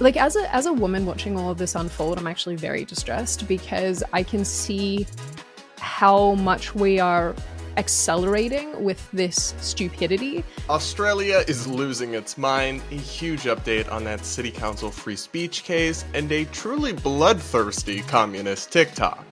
Like, as a woman watching all of this unfold, I'm actually very distressed because I can see how much we are accelerating with this stupidity. Australia is losing its mind, a huge update on that city council free speech case, and a truly bloodthirsty communist TikTok.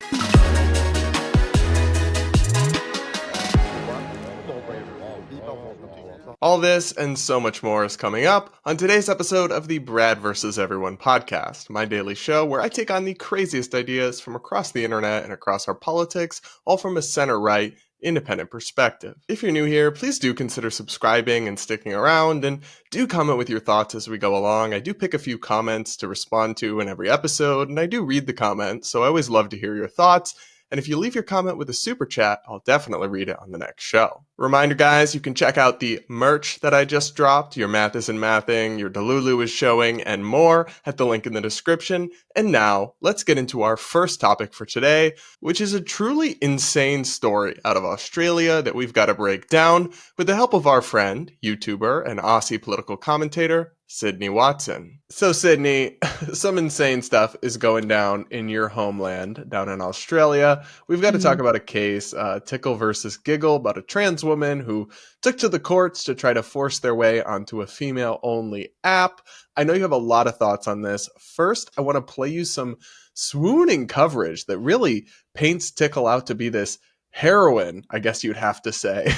All this and so much more is coming up on today's episode of the Brad vs. Everyone podcast, my daily show where I take on the craziest ideas from across the internet and across our politics, all from a center-right, independent perspective. If you're new here, please do consider subscribing and sticking around, and do comment with your thoughts as we go along. I do pick a few comments to respond to in every episode, and I do read the comments, so I always love to hear your thoughts. And if you leave your comment with a super chat, I'll definitely read it on the next show. Reminder, guys, you can check out the merch that I just dropped. Your Math Isn't Mathing, your Delulu is showing, and more at the link in the description. And now, let's get into our first topic for today, which is a truly insane story out of Australia that we've got to break down with the help of our friend, YouTuber, and Aussie political commentator, Sydney Watson. So Sydney, some insane stuff is going down in your homeland, down in Australia. We've got to talk about a case, Tickle versus Giggle, about a trans woman who took to the courts to try to force their way onto a female-only app. I know you have a lot of thoughts on this. First, I want to play you some swooning coverage that really paints Tickle out to be this heroine, I guess you'd have to say,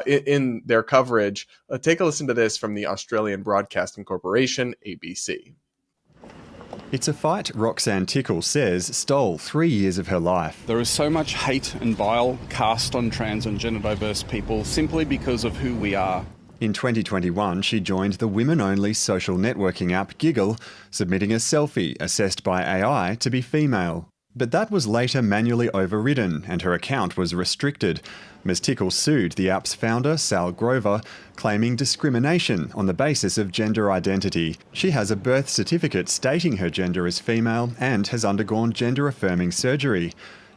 in their coverage. Take a listen to this from the Australian Broadcasting Corporation, ABC. It's a fight Roxanne Tickle says stole 3 years of her life. There is so much hate and bile cast on trans and gender diverse people simply because of who we are. In 2021, she joined the women-only social networking app Giggle, submitting a selfie assessed by AI to be female. But that was later manually overridden and her account was restricted. Ms. Tickle sued the app's founder, Sal Grover, claiming discrimination on the basis of gender identity. She has a birth certificate stating her gender is female and has undergone gender-affirming surgery.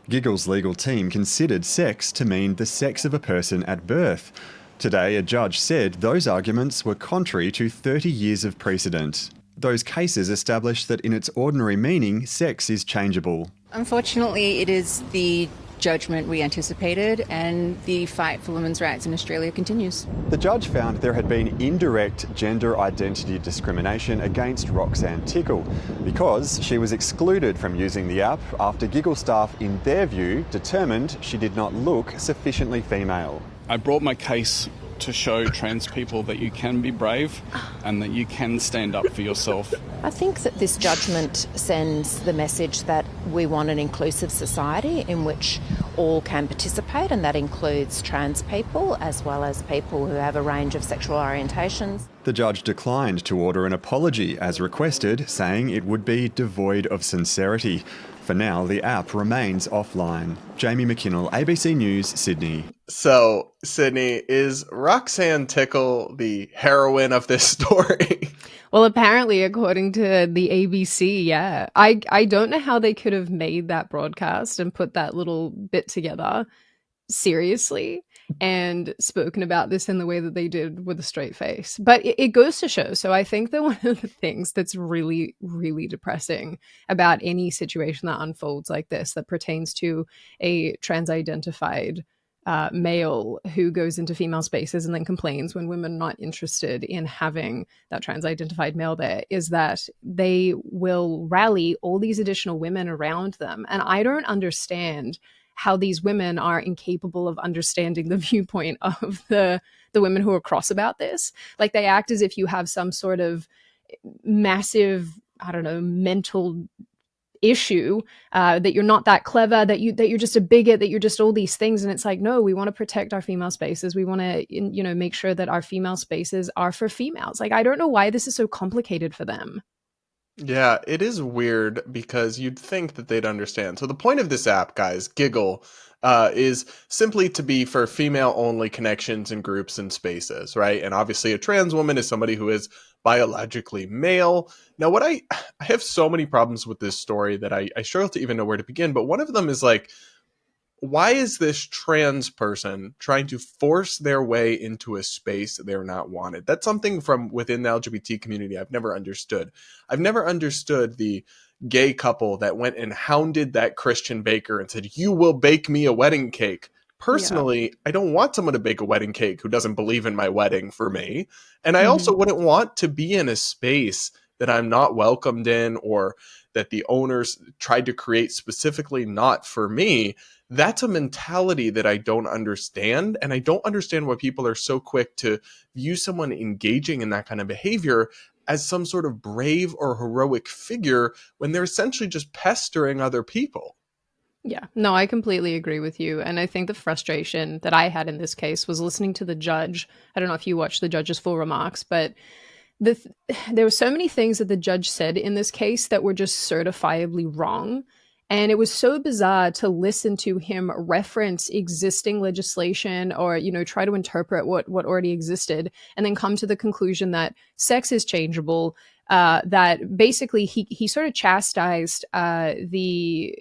Giggle's legal team considered sex to mean the sex of a person at birth. Today, a judge said those arguments were contrary to 30 years of precedent. Those cases established that in its ordinary meaning, sex is changeable. Unfortunately, it is the judgment we anticipated, and the fight for women's rights in Australia continues. The judge found there had been indirect gender identity discrimination against Roxanne Tickle because she was excluded from using the app after Giggle staff, in their view, determined she did not look sufficiently female. I brought my case to show trans people that you can be brave and that you can stand up for yourself. I think that this judgment sends the message that we want an inclusive society in which all can participate, and that includes trans people as well as people who have a range of sexual orientations. The judge declined to order an apology as requested, saying it would be devoid of sincerity. For now, the app remains offline. Jamie McKinnell, ABC News, Sydney. So, Sydney, is Roxanne Tickle the heroine of this story? Well, apparently, according to the ABC, yeah. I don't know how they could have made that broadcast and put that little bit together seriously and spoken about this in the way that they did with a straight face. But it goes to show. So I think that one of the things that's really, really depressing about any situation that unfolds like this, that pertains to a trans-identified male who goes into female spaces and then complains when women are not interested in having that trans-identified male there, is that they will rally all these additional women around them. And I don't understand how these women are incapable of understanding the viewpoint of the women who are cross about this. Like, they act as if you have some sort of massive, I don't know, mental issue, that you're not that clever, that you're just a bigot, that you're just all these things. And it's like, no, we want to protect our female spaces. We want to, make sure that our female spaces are for females. Like, I don't know why this is so complicated for them. Yeah, it is weird because you'd think that they'd understand. So the point of this app, guys, Giggle, is simply to be for female-only connections and groups and spaces, right? And obviously a trans woman is somebody who is biologically male. Now, what I have so many problems with this story that I struggle to even know where to begin, but one of them is like, why is this trans person trying to force their way into a space they're not wanted? That's something from within the LGBT community I've never understood. I've never understood the gay couple that went and hounded that Christian baker and said, "You will bake me a wedding cake." Yeah. Personally, I don't want someone to bake a wedding cake who doesn't believe in my wedding for me. And I Hmm. also wouldn't want to be in a space that I'm not welcomed in, or that the owners tried to create specifically not for me. That's a mentality that I don't understand. And I don't understand why people are so quick to view someone engaging in that kind of behavior as some sort of brave or heroic figure when they're essentially just pestering other people. Yeah, no, I completely agree with you. And I think the frustration that I had in this case was listening to the judge. I don't know if you watched the judge's full remarks, but there were so many things that the judge said in this case that were just certifiably wrong. And it was so bizarre to listen to him reference existing legislation or, try to interpret what already existed and then come to the conclusion that sex is changeable. That basically he sort of chastised the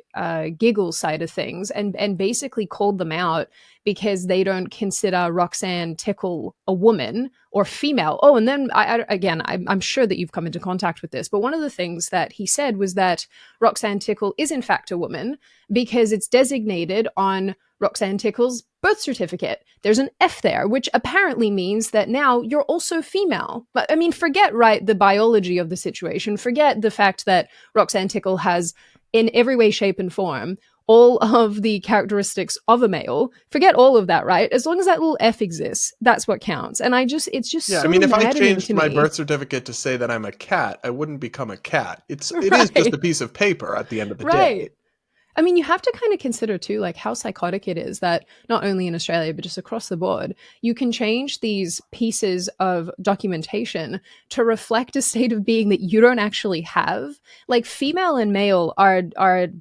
Giggle side of things and basically called them out because they don't consider Roxanne Tickle a woman or female. Oh, and then I'm sure that you've come into contact with this, but one of the things that he said was that Roxanne Tickle is in fact a woman because it's designated on Roxanne Tickle's birth certificate. There's an F there, which apparently means that now you're also female. But I mean, forget, right, the biology of the situation. Forget the fact that Roxanne Tickle has, in every way, shape, and form, all of the characteristics of a male. Forget all of that, right? As long as that little F exists, that's what counts. And it's just Yeah, I so mean, if I maddening to changed my me. birth certificate to say that I'm a cat, I wouldn't become a cat. It is just a Right, piece of paper at the end of the day. right. I mean, you have to kind of consider too, like how psychotic it is that not only in Australia, but just across the board, you can change these pieces of documentation to reflect a state of being that you don't actually have. Like female and male are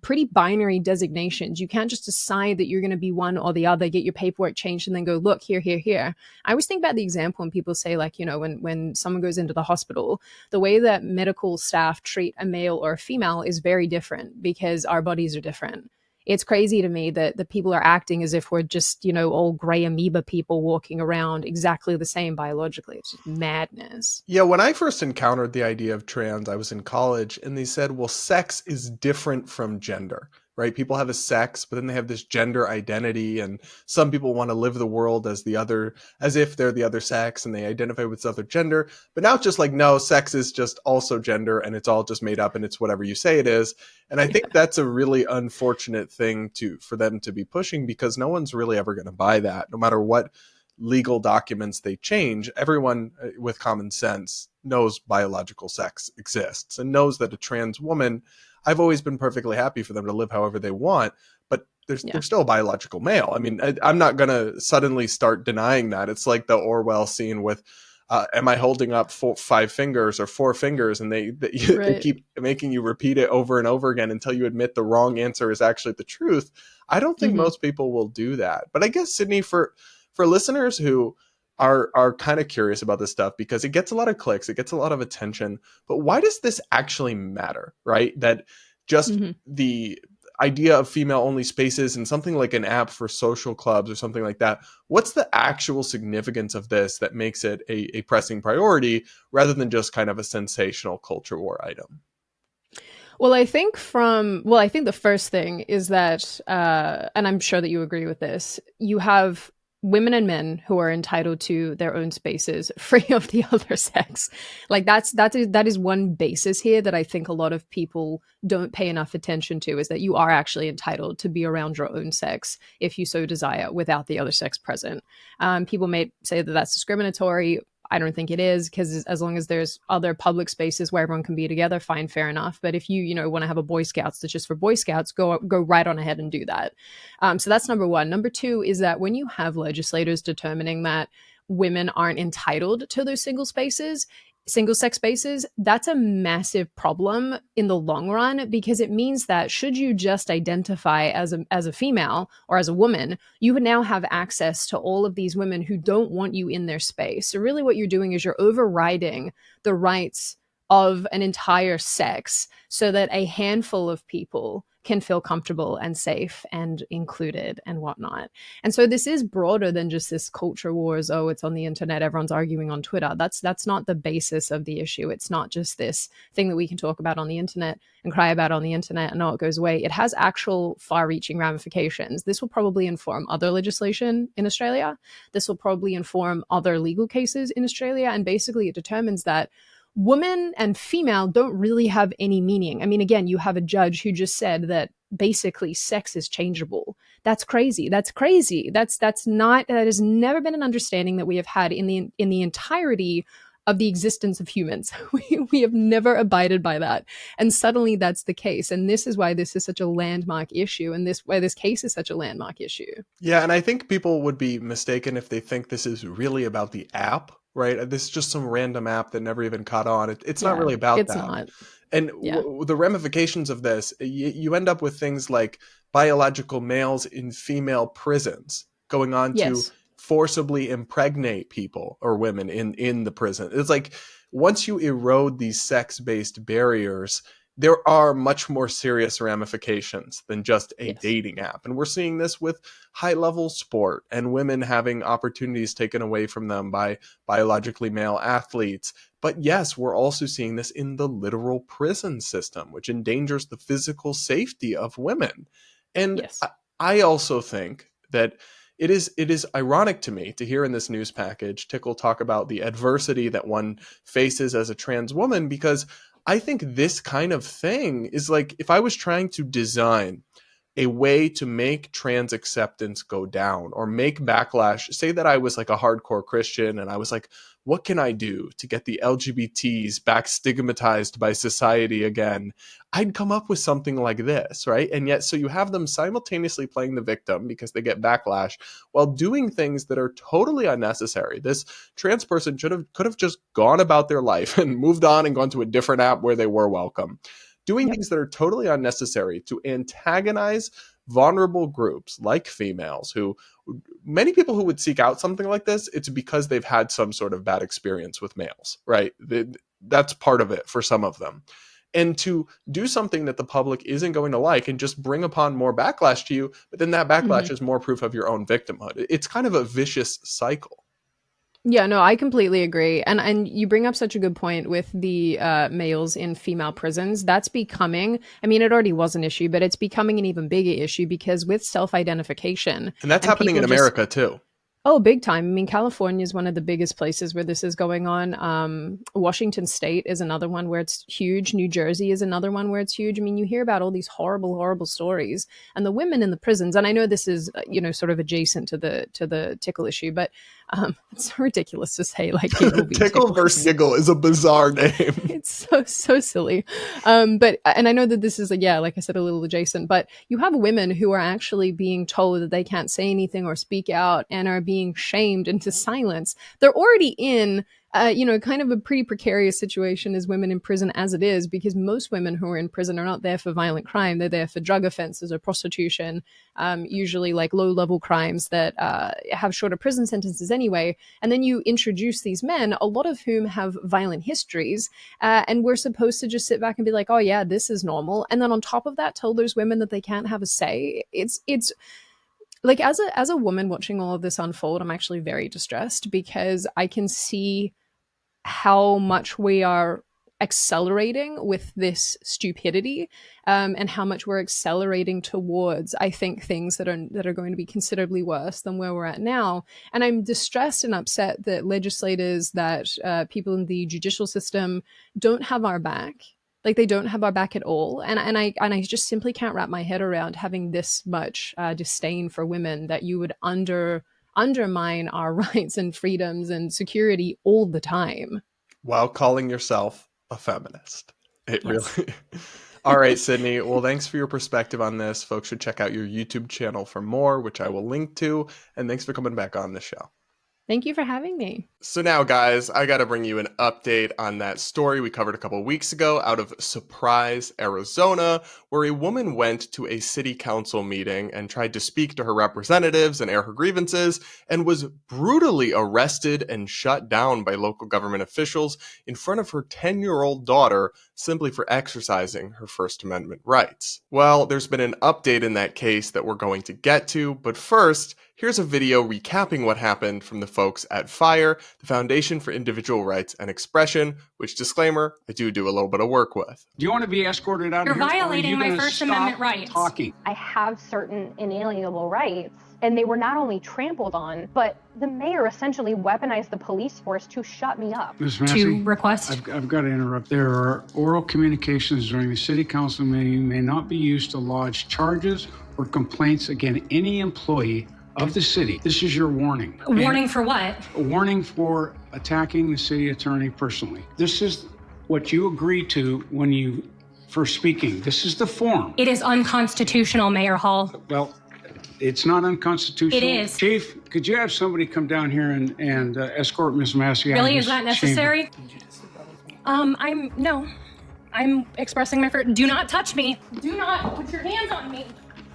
pretty binary designations. You can't just decide that you're going to be one or the other, get your paperwork changed, and then go, look, here, here, here. I always think about the example when people say, like, when someone goes into the hospital, the way that medical staff treat a male or a female is very different because our bodies are different. It's crazy to me that the people are acting as if we're just, all gray amoeba people walking around exactly the same biologically. It's just madness. Yeah, when I first encountered the idea of trans, I was in college and they said, well, sex is different from gender, right? People have a sex, but then they have this gender identity. And some people want to live the world as the other, as if they're the other sex and they identify with this other gender. But now it's just like, no, sex is just also gender and it's all just made up and it's whatever you say it is. And I think that's a really unfortunate thing for them to be pushing, because no one's really ever going to buy that, no matter what legal documents they change. Everyone with common sense knows biological sex exists and knows that a trans woman, I've always been perfectly happy for them to live however they want, but Yeah. they're still a biological male. I mean, I'm not going to suddenly start denying that. It's like the Orwell scene with, am I holding up five fingers or four fingers? And they Right. keep making you repeat it over and over again until you admit the wrong answer is actually the truth. I don't think Mm-hmm. most people will do that. But I guess, Sydney, for listeners who are kind of curious about this stuff, because it gets a lot of clicks, it gets a lot of attention, but why does this actually matter, right? That just Mm-hmm. the idea of female only spaces and something like an app for social clubs or something like that, what's the actual significance of this that makes it a pressing priority rather than just kind of a sensational culture war item? Well, I think the first thing is that, and I'm sure that you agree with this, you have women and men who are entitled to their own spaces free of the other sex. Like that is one basis here that I think a lot of people don't pay enough attention to, is that you are actually entitled to be around your own sex if you so desire without the other sex present. People may say that that's discriminatory. I don't think it is, because as long as there's other public spaces where everyone can be together, fine, fair enough. But if you want to have a Boy Scouts that's just for Boy Scouts, go right on ahead and do that. So that's number one. Number two is that when you have legislators determining that women aren't entitled to those single sex spaces, that's a massive problem in the long run, because it means that should you just identify as a female or as a woman, you would now have access to all of these women who don't want you in their space. So really what you're doing is you're overriding the rights of an entire sex so that a handful of people can feel comfortable and safe and included and whatnot. And so this is broader than just this culture wars. Oh, it's on the internet, everyone's arguing on Twitter. That's not the basis of the issue. It's not just this thing that we can talk about on the internet and cry about on the internet and know it goes away. It has actual far-reaching ramifications. This will probably inform other legislation in Australia. This will probably inform other legal cases in Australia. And basically it determines that woman and female don't really have any meaning. I mean, again, you have a judge who just said that basically sex is changeable. That's crazy. That's crazy. That has never been an understanding that we have had in the entirety of the existence of humans. We have never abided by that. And suddenly that's the case. And this is why this is such a landmark issue, and why this case is such a landmark issue. Yeah, and I think people would be mistaken if they think this is really about the app, right? This is just some random app that never even caught on. It's not really about it's that. not. And the ramifications of this, you end up with things like biological males in female prisons going on to forcibly impregnate people or women in the prison. It's like once you erode these sex-based barriers, there are much more serious ramifications than just a dating app. And we're seeing this with high-level sport and women having opportunities taken away from them by biologically male athletes. But yes, we're also seeing this in the literal prison system, which endangers the physical safety of women. And I also think that it is ironic to me to hear in this news package Tickle talk about the adversity that one faces as a trans woman, because I think this kind of thing is like if I was trying to design a way to make trans acceptance go down or make backlash, say that I was like a hardcore Christian and I was like, what can I do to get the LGBTs back stigmatized by society again? I'd come up with something like this, right? And yet, so you have them simultaneously playing the victim because they get backlash while doing things that are totally unnecessary. This trans person could have just gone about their life and moved on and gone to a different app where they were welcome. Doing things that are totally unnecessary to antagonize vulnerable groups like females, who many people who would seek out something like this, it's because they've had some sort of bad experience with males, right? That's part of it for some of them. And to do something that the public isn't going to like and just bring upon more backlash to you, but then that backlash is more proof of your own victimhood. It's kind of a vicious cycle. Yeah, no, I completely agree. And you bring up such a good point with the males in female prisons. That's becoming, I mean, it already was an issue, but it's becoming an even bigger issue because with self-identification. And that's happening in America too. Oh, big time. I mean, California is one of the biggest places where this is going on. Washington State is another one where it's huge. New Jersey is another one where it's huge. I mean, you hear about all these horrible, horrible stories, and the women in the prisons. And I know this is, sort of adjacent to the Tickle issue, but it's so ridiculous to say like Giggle Tickle versus Giggle is a bizarre name. It's so silly. But I know that this is like I said, a little adjacent, but you have women who are actually being told that they can't say anything or speak out and are being shamed into silence. They're already in kind of a pretty precarious situation as women in prison as it is, because most women who are in prison are not there for violent crime. They're there for drug offenses or prostitution, usually like low-level crimes that have shorter prison sentences anyway. And then you introduce these men, a lot of whom have violent histories, and we're supposed to just sit back and be like, oh yeah, this is normal. And then on top of that, tell those women that they can't have a say. It's like, as a woman watching all of this unfold, I'm actually very distressed because I can see how much we are accelerating with this stupidity, and how much we're accelerating towards, I think, things that are going to be considerably worse than where we're at now. And I'm distressed and upset that legislators, that people in the judicial system don't have our back. Like, they don't have our back at all. And I just simply can't wrap my head around having this much disdain for women, that you would undermine our rights and freedoms and security all the time. While calling yourself a feminist. Really. All right, Sydney. Well, thanks for your perspective on this. Folks should check out your YouTube channel for more, which I will link to. And thanks for coming back on the show. Thank you for having me. So now, guys, I got to bring you an update on that story we covered a couple of weeks ago out of Surprise, Arizona, where a woman went to a city council meeting and tried to speak to her representatives and air her grievances and was brutally arrested and shut down by local government officials in front of her 10-year-old daughter simply for exercising her First Amendment rights. Well, there's been an update in that case that we're going to get to, but first, here's a video recapping what happened from the folks at FIRE, the Foundation for Individual Rights and Expression, which, disclaimer, I do a little bit of work with. Do you want to be escorted out You're of here? violating my First Amendment rights. Talking. I have certain inalienable rights, and they were not only trampled on, but the mayor essentially weaponized the police force to shut me up. Ms. Massey, To request. I've got to interrupt. There are oral communications during the city council meeting may not be used to lodge charges or complaints against any employee of the city. This is your warning. A warning for what? A warning for attacking the city attorney personally. This is what you agreed to when you first speaking. This is the form. It is unconstitutional, Mayor Hall. Well, it's not unconstitutional. It is. Chief, could you have somebody come down here and escort Ms. Massey out of Really, this is that chamber? necessary? I'm expressing my first. Do not touch me. Do not put your hands on me.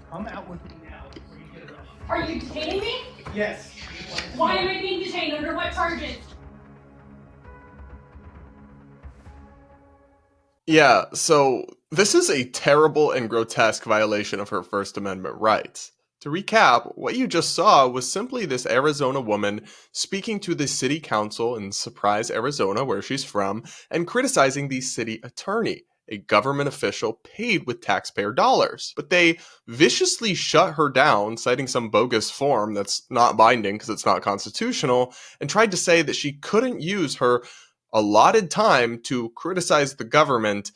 Come out with me now. Before you get it up. Are you detaining me? Yes. Why am I being detained? Under what charges? Yeah, so this is a terrible and grotesque violation of her First Amendment rights. To recap, what you just saw was simply this Arizona woman speaking to the city council in Surprise, Arizona, where she's from, and criticizing the city attorney, a government official paid with taxpayer dollars. But they viciously shut her down, citing some bogus form that's not binding because it's not constitutional, and tried to say that she couldn't use her allotted time to criticize the government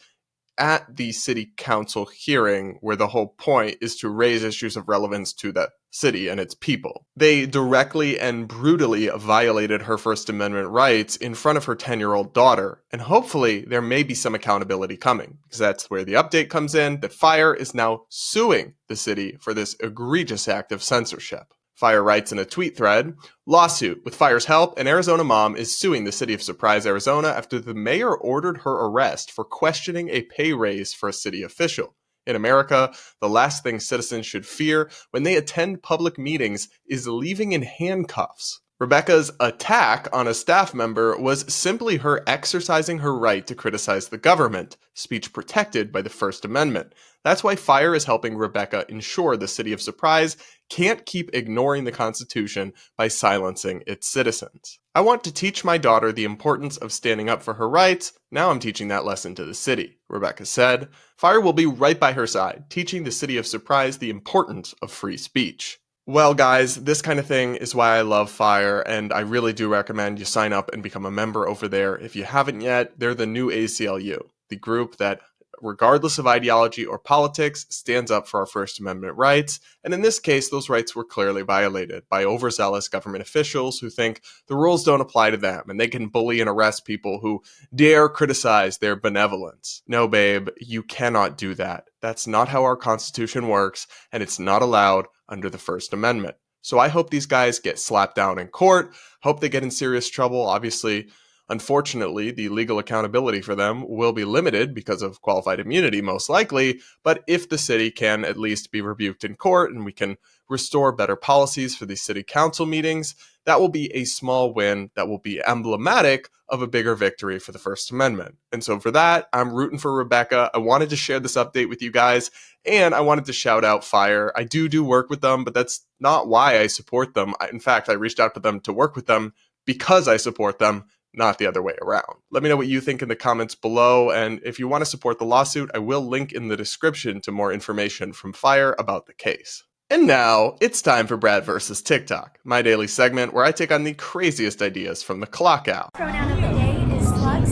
at the city council hearing, where the whole point is to raise issues of relevance to the city and its people. They directly and brutally violated her First Amendment rights in front of her 10-year-old daughter, and hopefully there may be some accountability coming, because that's where the update comes in, that FIRE is now suing the city for this egregious act of censorship. FIRE writes in a tweet thread, "Lawsuit. With FIRE's help, an Arizona mom is suing the city of Surprise, Arizona after the mayor ordered her arrest for questioning a pay raise for a city official. In America, the last thing citizens should fear when they attend public meetings is leaving in handcuffs." Rebecca's attack on a staff member was simply her exercising her right to criticize the government, speech protected by the First Amendment. That's why FIRE is helping Rebecca ensure the city of Surprise can't keep ignoring the Constitution by silencing its citizens. "I want to teach my daughter the importance of standing up for her rights. Now I'm teaching that lesson to the city," Rebecca said. FIRE will be right by her side, teaching the city of Surprise the importance of free speech. Well, guys, this kind of thing is why I love FIRE, and I really do recommend you sign up and become a member over there. If you haven't yet, they're the new ACLU, the group that, regardless of ideology or politics, stands up for our First Amendment rights. And in this case, those rights were clearly violated by overzealous government officials who think the rules don't apply to them and they can bully and arrest people who dare criticize their benevolence. No, babe, you cannot do that. That's not how our Constitution works, and it's not allowed under the First Amendment. So I hope these guys get slapped down in court, hope they get in serious trouble. Obviously, unfortunately, the legal accountability for them will be limited because of qualified immunity, most likely, but if the city can at least be rebuked in court and we can restore better policies for these city council meetings, that will be a small win that will be emblematic of a bigger victory for the First Amendment. And so for that, I'm rooting for Rebecca. I wanted to share this update with you guys, and I wanted to shout out FIRE. I do work with them, but that's not why I support them. In fact, I reached out to them to work with them because I support them, not the other way around. Let me know what you think in the comments below, and if you want to support the lawsuit, I will link in the description to more information from FIRE about the case. And now, it's time for Brad vs. TikTok, my daily segment where I take on the craziest ideas from the clock out. Pronoun of the day is slugs.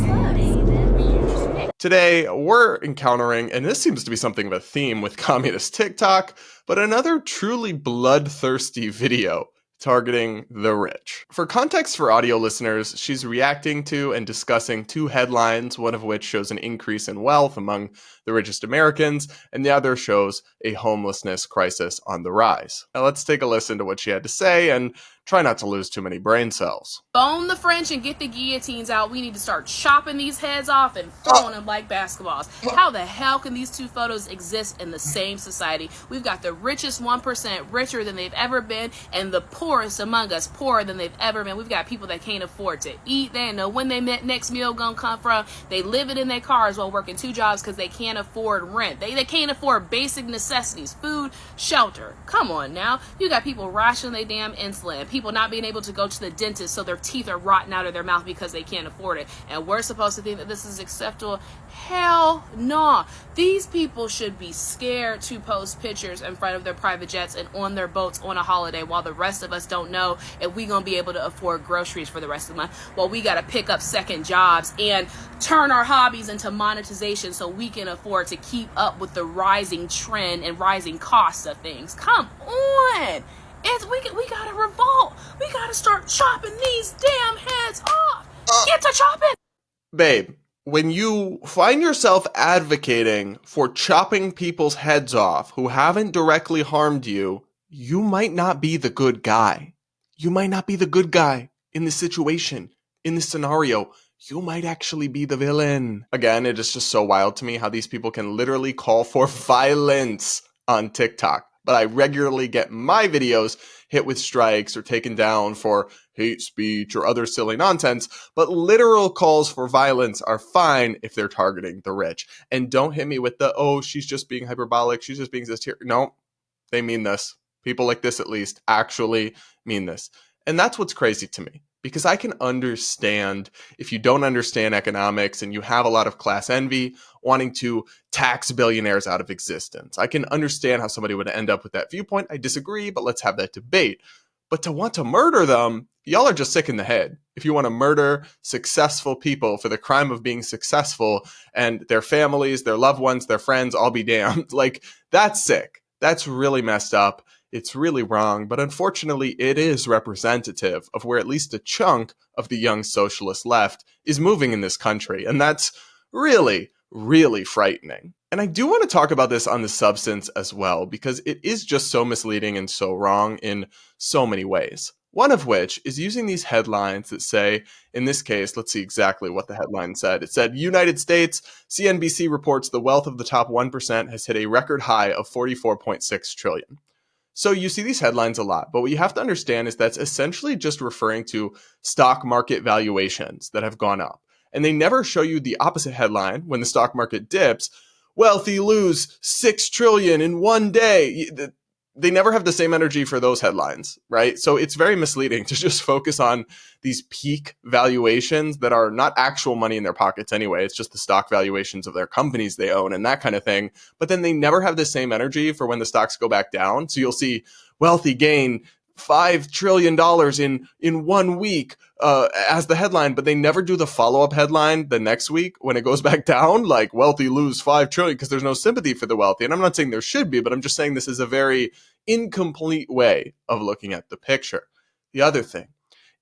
Today, we're encountering, and this seems to be something of a theme with communist TikTok, but another truly bloodthirsty video targeting the rich. For context for audio listeners, she's reacting to and discussing two headlines, one of which shows an increase in wealth among the richest Americans, and the other shows a homelessness crisis on the rise. Now let's take a listen to what she had to say and try not to lose too many brain cells. Bone the French and get the guillotines out. We need to start chopping these heads off and throwing them like basketballs. How the hell can these two photos exist in the same society? We've got the richest 1% richer than they've ever been, and the poorest among us poorer than they've ever been. We've got people that can't afford to eat. They don't know when their next meal gonna come from. They live it in their cars while working 2 jobs because they can't afford rent. They can't afford basic necessities, food, shelter. Come on now. You got people rationing their damn insulin. People not being able to go to the dentist so their teeth are rotting out of their mouth because they can't afford it. And we're supposed to think that this is acceptable? Hell no. These people should be scared to post pictures in front of their private jets and on their boats on a holiday while the rest of us don't know if we're going to be able to afford groceries for the rest of the month, while we got to pick up second jobs and turn our hobbies into monetization so we can afford to keep up with the rising trend and rising costs of things. Come on. We gotta revolt. We gotta start chopping these damn heads off. Get to chopping. Babe, when you find yourself advocating for chopping people's heads off who haven't directly harmed you, you might not be the good guy. You might not be the good guy in this situation, in this scenario. You might actually be the villain. Again, it is just so wild to me how these people can literally call for violence on TikTok. But I regularly get my videos hit with strikes or taken down for hate speech or other silly nonsense, but literal calls for violence are fine if they're targeting the rich. And don't hit me with the, oh, she's just being hyperbolic, she's just being this here. No, they mean this. People like this, at least, actually mean this. And that's what's crazy to me. Because I can understand if you don't understand economics and you have a lot of class envy, wanting to tax billionaires out of existence. I can understand how somebody would end up with that viewpoint. I disagree, but let's have that debate. But to want to murder them, y'all are just sick in the head. If you want to murder successful people for the crime of being successful and their families, their loved ones, their friends, all be damned. Like, that's sick. That's really messed up. It's really wrong, but unfortunately it is representative of where at least a chunk of the young socialist left is moving in this country. And that's really, really frightening. And I do want to talk about this on the substance as well, because it is just so misleading and so wrong in so many ways. One of which is using these headlines that say, in this case, let's see exactly what the headline said. It said, United States, CNBC reports the wealth of the top 1% has hit a record high of 44.6 trillion. So you see these headlines a lot, but what you have to understand is that's essentially just referring to stock market valuations that have gone up. And they never show you the opposite headline when the stock market dips. Wealthy lose 6 trillion in one day. They never have the same energy for those headlines, right? So it's very misleading to just focus on these peak valuations that are not actual money in their pockets anyway. It's just the stock valuations of their companies they own and that kind of thing. But then they never have the same energy for when the stocks go back down. So you'll see wealthy gain $5 trillion in 1 week as the headline, but they never do the follow-up headline the next week when it goes back down, like wealthy lose 5 trillion, because there's no sympathy for the wealthy. And I'm not saying there should be, but I'm just saying this is a very incomplete way of looking at the picture. The other thing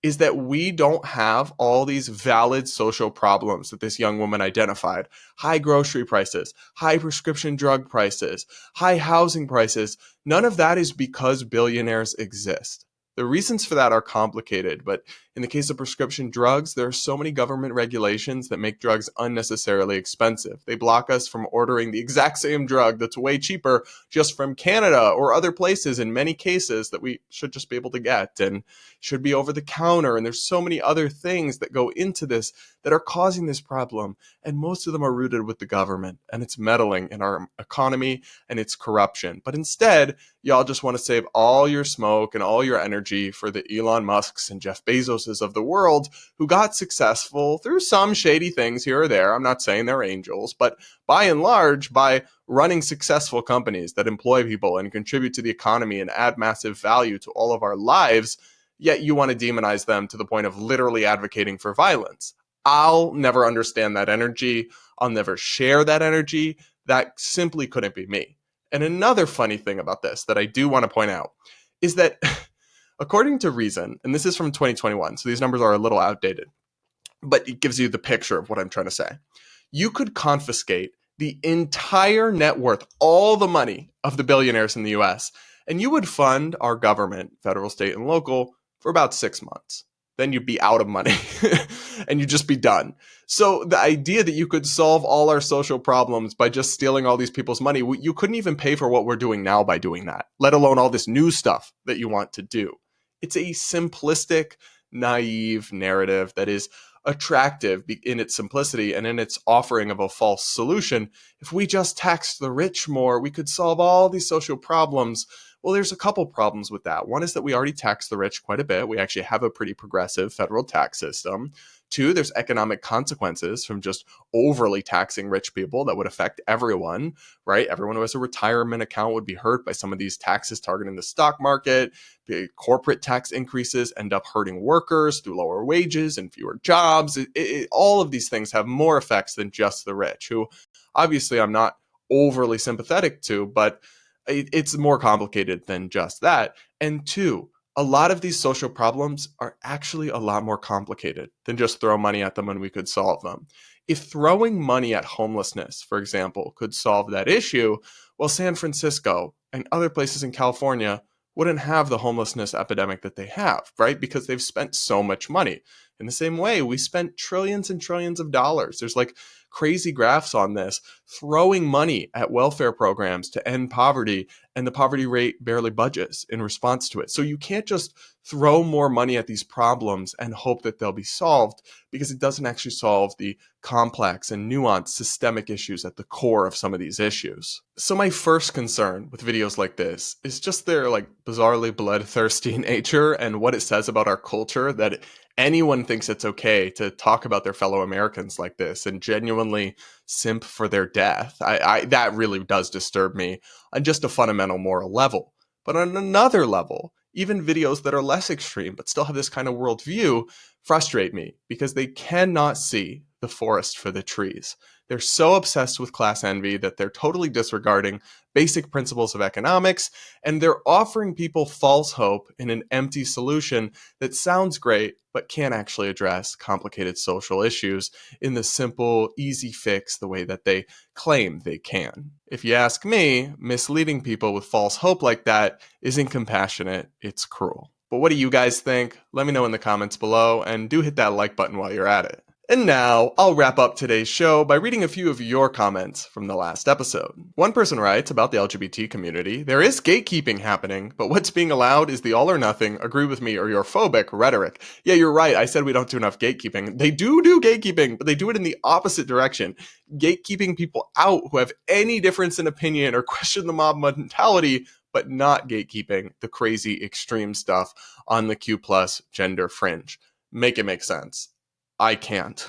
is that we don't have all these valid social problems that this young woman identified. High grocery prices, high prescription drug prices, high housing prices. None of that is because billionaires exist. The reasons for that are complicated, but in the case of prescription drugs, there are so many government regulations that make drugs unnecessarily expensive. They block us from ordering the exact same drug that's way cheaper just from Canada or other places in many cases that we should just be able to get and should be over the counter. And there's so many other things that go into this that are causing this problem. And most of them are rooted with the government and it's meddling in our economy and it's corruption. But instead, y'all just want to save all your smoke and all your energy for the Elon Musks and Jeff Bezoses of the world who got successful through some shady things here or there. I'm not saying they're angels, but by and large, by running successful companies that employ people and contribute to the economy and add massive value to all of our lives, yet you want to demonize them to the point of literally advocating for violence. I'll never understand that energy. I'll never share that energy. That simply couldn't be me. And another funny thing about this that I do want to point out is that according to Reason, and this is from 2021, so these numbers are a little outdated, but it gives you the picture of what I'm trying to say. You could confiscate the entire net worth, all the money of the billionaires in the US, and you would fund our government, federal, state, and local, for about 6 months. Then you'd be out of money and you'd just be done. So the idea that you could solve all our social problems by just stealing all these people's money, you couldn't even pay for what we're doing now by doing that, let alone all this new stuff that you want to do. It's a simplistic, naive narrative that is attractive in its simplicity and in its offering of a false solution. If we just taxed the rich more, we could solve all these social problems. Well, there's a couple problems with that. One is that we already tax the rich quite a bit. We actually have a pretty progressive federal tax system. Two, there's economic consequences from just overly taxing rich people that would affect everyone, right? Everyone who has a retirement account would be hurt by some of these taxes targeting the stock market. The corporate tax increases end up hurting workers through lower wages and fewer jobs. All of these things have more effects than just the rich, who obviously I'm not overly sympathetic to, but it's more complicated than just that. And two, a lot of these social problems are actually a lot more complicated than just throw money at them and we could solve them. If throwing money at homelessness, for example, could solve that issue, well, San Francisco and other places in California wouldn't have the homelessness epidemic that they have, right? Because they've spent so much money. In the same way, we spent trillions and trillions of dollars. There's like crazy graphs on this, throwing money at welfare programs to end poverty, and the poverty rate barely budges in response to it. So you can't just throw more money at these problems and hope that they'll be solved, because it doesn't actually solve the complex and nuanced systemic issues at the core of some of these issues. So my first concern with videos like this is just their like bizarrely bloodthirsty nature and what it says about our culture, that anyone thinks it's okay to talk about their fellow Americans like this and genuinely simp for their death. That really does disturb me on just a fundamental moral level. But on another level, even videos that are less extreme but still have this kind of worldview frustrate me because they cannot see the forest for the trees. They're so obsessed with class envy that they're totally disregarding basic principles of economics, and they're offering people false hope in an empty solution that sounds great but can't actually address complicated social issues in the simple, easy fix the way that they claim they can. If you ask me, misleading people with false hope like that isn't compassionate, it's cruel. But what do you guys think? Let me know in the comments below, and do hit that like button while you're at it. And now, I'll wrap up today's show by reading a few of your comments from the last episode. One person writes about the LGBT community, there is gatekeeping happening, but what's being allowed is the all or nothing, agree with me or you're phobic rhetoric. Yeah, you're right, I said we don't do enough gatekeeping. They do gatekeeping, but they do it in the opposite direction. Gatekeeping people out who have any difference in opinion or question the mob mentality, but not gatekeeping the crazy extreme stuff on the Q+ gender fringe. Make it make sense. I can't.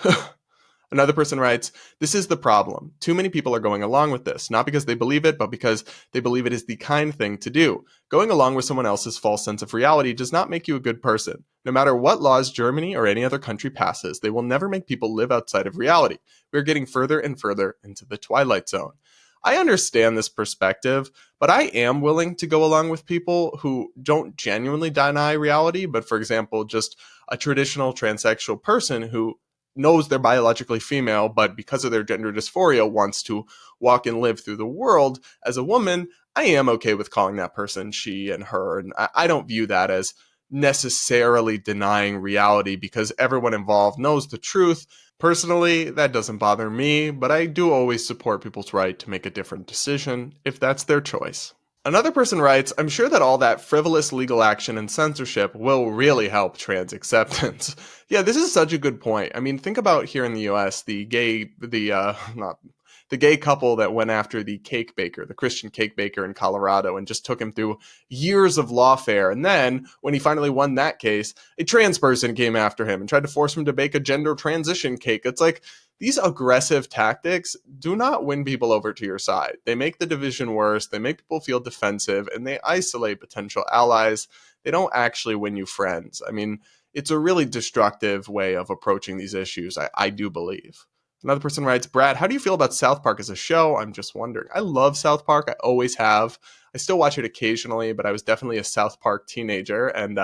Another person writes, this is the problem. Too many people are going along with this, not because they believe it, but because they believe it is the kind thing to do. Going along with someone else's false sense of reality does not make you a good person. No matter what laws Germany or any other country passes, they will never make people live outside of reality. We're getting further and further into the twilight zone. I understand this perspective, but I am willing to go along with people who don't genuinely deny reality, but for example, just a traditional transsexual person who knows they're biologically female, but because of their gender dysphoria wants to walk and live through the world as a woman. I am okay with calling that person she and her, and I don't view that as necessarily denying reality because everyone involved knows the truth. Personally, that doesn't bother me, but I do always support people's right to make a different decision if that's their choice. Another person writes, I'm sure that all that frivolous legal action and censorship will really help trans acceptance. Yeah, this is such a good point. I mean, think about here in the US, the gay couple that went after the cake baker, the Christian cake baker in Colorado, and just took him through years of lawfare. And then when he finally won that case, a trans person came after him and tried to force him to bake a gender transition cake. It's like, these aggressive tactics do not win people over to your side. They make the division worse, they make people feel defensive, and they isolate potential allies. They don't actually win you friends. I mean, it's a really destructive way of approaching these issues, I do believe. Another person writes, Brad, how do you feel about South Park as a show? I'm just wondering. I love South Park. I always have. I still watch it occasionally, but I was definitely a South Park teenager, and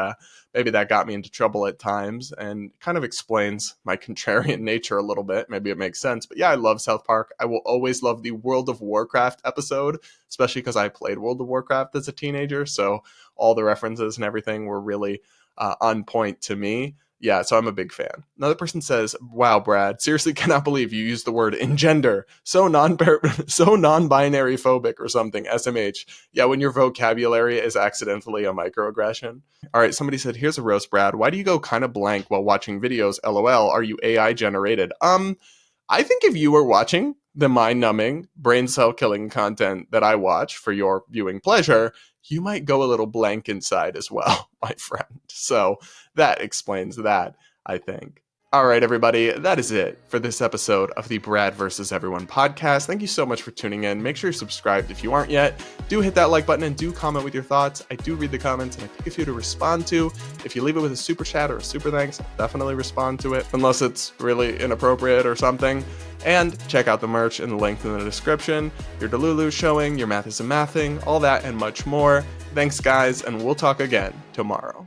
maybe that got me into trouble at times and kind of explains my contrarian nature a little bit. Maybe it makes sense. But yeah, I love South Park. I will always love the World of Warcraft episode, especially because I played World of Warcraft as a teenager. So all the references and everything were really on point to me. Yeah, so I'm a big fan. Another person says, wow, Brad, seriously cannot believe you used the word engender. So non-binary phobic or something, SMH. Yeah, when your vocabulary is accidentally a microaggression. All right, somebody said, here's a roast, Brad. Why do you go kind of blank while watching videos? LOL, are you AI generated? I think if you were watching the mind-numbing, brain cell-killing content that I watch for your viewing pleasure, you might go a little blank inside as well, my friend. So that explains that, I think. All right, everybody, that is it for this episode of the Brad vs. Everyone podcast. Thank you so much for tuning in. Make sure you're subscribed if you aren't yet. Do hit that like button and do comment with your thoughts. I do read the comments and I pick a few to respond to. If you leave it with a super chat or a super thanks, I'll definitely respond to it, unless it's really inappropriate or something. And check out the merch in the link in the description. Your Delulu showing, your math is a mathing, all that and much more. Thanks, guys, and we'll talk again tomorrow.